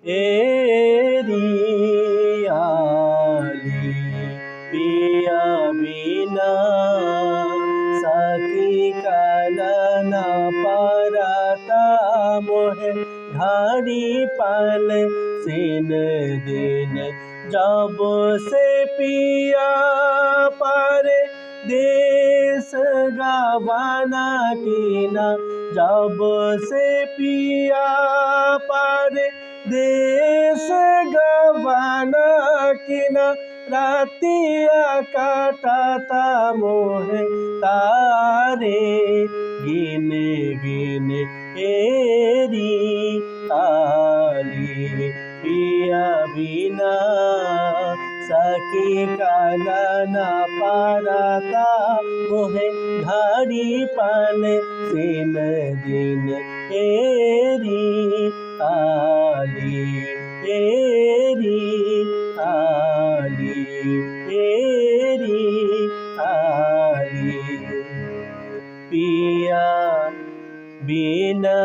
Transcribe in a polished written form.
एरियाली पिया बिना सखी कलना परता मोहे घड़ी पल सिन दिन जब से पिया पर देश गवाना कीना जब से पिया पर देश गवाना कीना रातिया काटता मोहे तारे गिन गिन एरी आली पिया बिना सखी कलना परता मोहे घड़ी पल सिन दिन एरी आली एरी आली एरी आली पिया बिना।